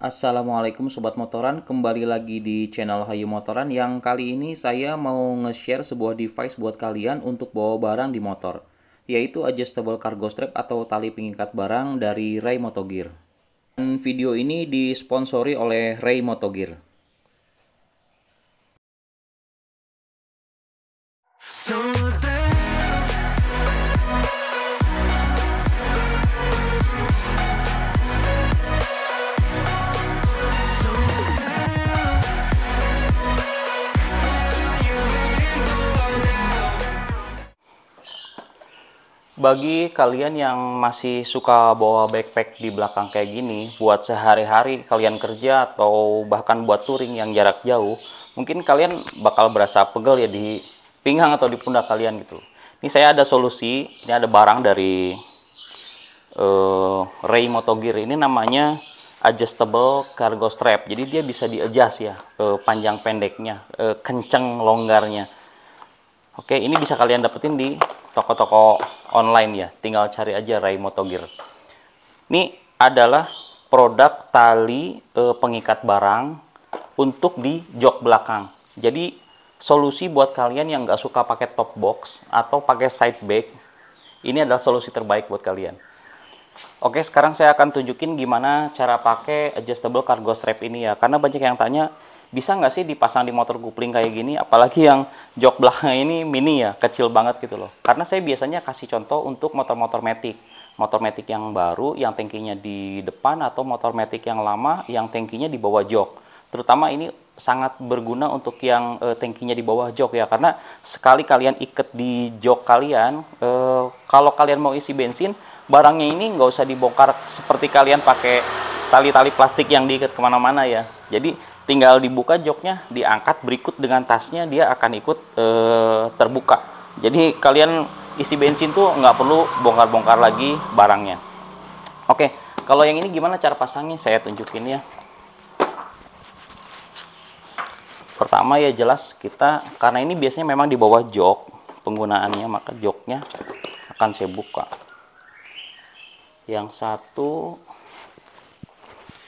Assalamualaikum Sobat Motoran, kembali lagi di channel Hayu Motoran yang kali ini saya mau nge-share sebuah device buat kalian untuk bawa barang di motor, yaitu adjustable cargo strap atau tali pengikat barang dari Ray Moto Gear. Dan video ini disponsori oleh Ray Moto Gear. Bagi kalian yang masih suka bawa backpack di belakang kayak gini, buat sehari-hari kalian kerja atau bahkan buat touring yang jarak jauh, mungkin kalian bakal berasa pegel ya di pinggang atau di pundak kalian gitu. Ini saya ada solusi, ini ada barang dari Ray Moto Gear, ini namanya adjustable cargo strap. Jadi dia bisa di-adjust ya, panjang pendeknya, kenceng longgarnya. Oke, ini bisa kalian dapetin di toko-toko online ya. Tinggal cari aja Ray Moto Gear. Ini adalah produk tali pengikat barang untuk di jok belakang. Jadi solusi buat kalian yang nggak suka pakai top box atau pakai side bag, ini adalah solusi terbaik buat kalian. Oke, sekarang saya akan tunjukin gimana cara pakai adjustable cargo strap ini ya. Karena banyak yang tanya, bisa nggak sih dipasang di motor kupling kayak gini? Apalagi yang jok belakang ini mini ya, kecil banget gitu loh. Karena saya biasanya kasih contoh untuk motor-motor matic. Motor matic yang baru, yang tangkinya di depan, atau motor matic yang lama, yang tangkinya di bawah jok. Terutama ini sangat berguna untuk yang tangkinya di bawah jok ya. Karena sekali kalian ikat di jok kalian, kalau kalian mau isi bensin, barangnya ini nggak usah dibongkar seperti kalian pakai tali-tali plastik yang diikat kemana-mana ya. Jadi tinggal dibuka joknya, diangkat berikut dengan tasnya, dia akan ikut terbuka. Jadi kalian isi bensin tuh nggak perlu bongkar-bongkar lagi barangnya. Oke, kalau yang ini gimana cara pasangnya? Saya tunjukin ya. Pertama ya jelas kita, karena ini biasanya memang di bawah jok penggunaannya, maka joknya akan saya buka. Yang satu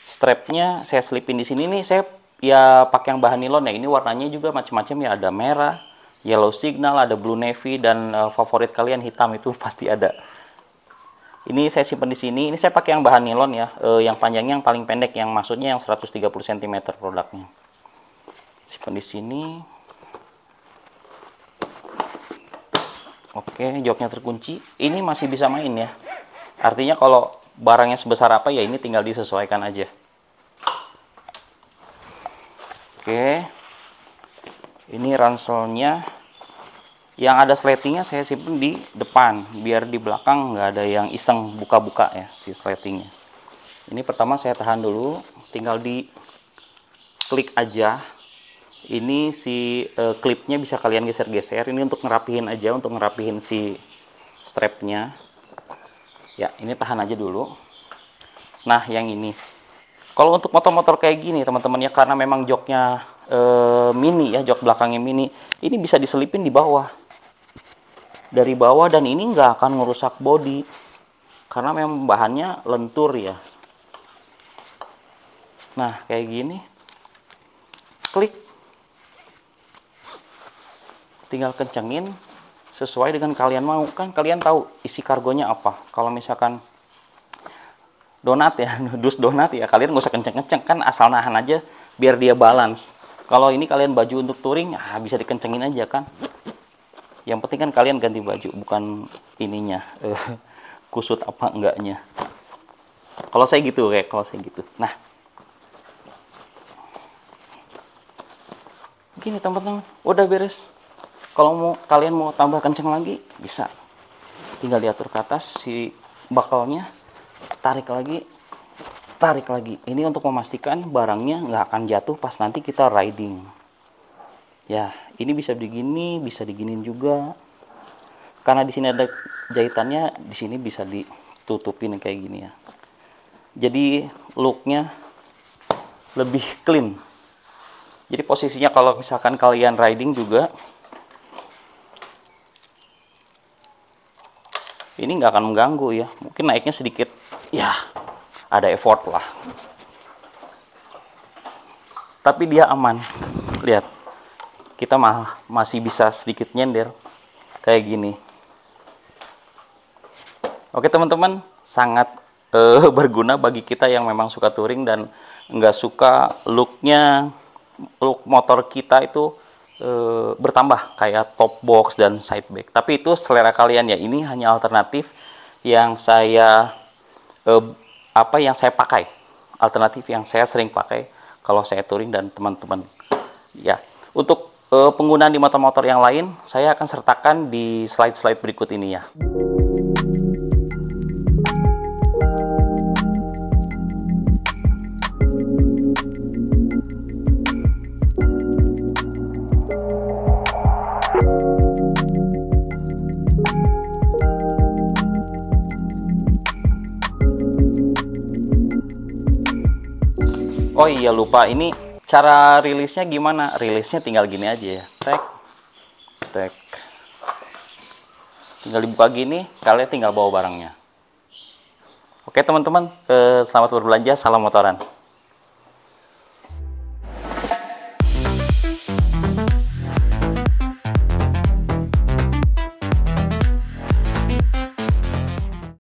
strapnya saya selipin di sini nih, saya ya pakai yang bahan nilon ya. Ini warnanya juga macam-macam ya, ada merah, yellow signal, ada blue navy, dan favorit kalian hitam itu pasti ada. Ini saya simpan di sini. Ini saya pakai yang bahan nilon ya, yang panjangnya yang paling pendek, yang maksudnya yang 130 cm produknya. Simpan di sini. Oke, joknya terkunci. Ini masih bisa main ya. Artinya kalau barangnya sebesar apa ya ini tinggal disesuaikan aja. Oke. Ini ranselnya. Yang ada sletingnya saya simpen di depan, biar di belakang nggak ada yang iseng buka-buka ya si sletingnya. Ini pertama saya tahan dulu, tinggal di klik aja. Ini si klipnya bisa kalian geser-geser. Ini untuk ngerapihin aja, untuk ngerapihin si strapnya. Ya, ini tahan aja dulu. Nah, yang ini. Kalau untuk motor-motor kayak gini, teman-teman ya, karena memang joknya mini ya, jok belakangnya mini, ini bisa diselipin di bawah. Dari bawah, dan ini nggak akan ngerusak bodi. Karena memang bahannya lentur ya. Nah, kayak gini. Klik. Tinggal kencengin sesuai dengan kalian mau. Kan kalian tahu isi kargonya apa. Kalau misalkan donat ya, dus donat ya, kalian nggak usah kenceng-kenceng, kan asal nahan aja biar dia balance. Kalau ini kalian baju untuk touring, bisa dikencengin aja kan. Yang penting kan kalian ganti baju, bukan ininya kusut apa enggaknya. Kalau saya gitu, kayak kalau saya gitu. Nah, gini teman-teman, udah beres. Kalau kalian mau tambah kenceng lagi, bisa. Tinggal diatur ke atas si bakalnya, tarik lagi, tarik lagi. Ini untuk memastikan barangnya nggak akan jatuh pas nanti kita riding. Ya, ini bisa begini, bisa diginin juga. Karena di sini ada jahitannya, di sini bisa ditutupin kayak gini ya. Jadi looknya lebih clean. Jadi posisinya kalau misalkan kalian riding juga, ini nggak akan mengganggu ya. Mungkin naiknya sedikit ya, ada effort lah. tapi dia aman. Lihat, kita masih bisa sedikit nyender kayak gini. Oke teman-teman, sangat berguna bagi kita yang memang suka touring dan nggak suka look motor kita itu bertambah kayak top box dan side bag. Tapi itu selera kalian ya. Ini hanya alternatif yang saya yang saya pakai, alternatif yang saya sering pakai kalau saya touring dan teman-teman. Ya, untuk penggunaan di motor-motor yang lain saya akan sertakan di slide-slide berikut ini ya. Oh iya, lupa, ini cara rilisnya gimana? Rilisnya tinggal gini aja ya. Tek, tek. Tinggal dibuka gini, kalian tinggal bawa barangnya. Oke teman-teman, selamat berbelanja, salam motoran.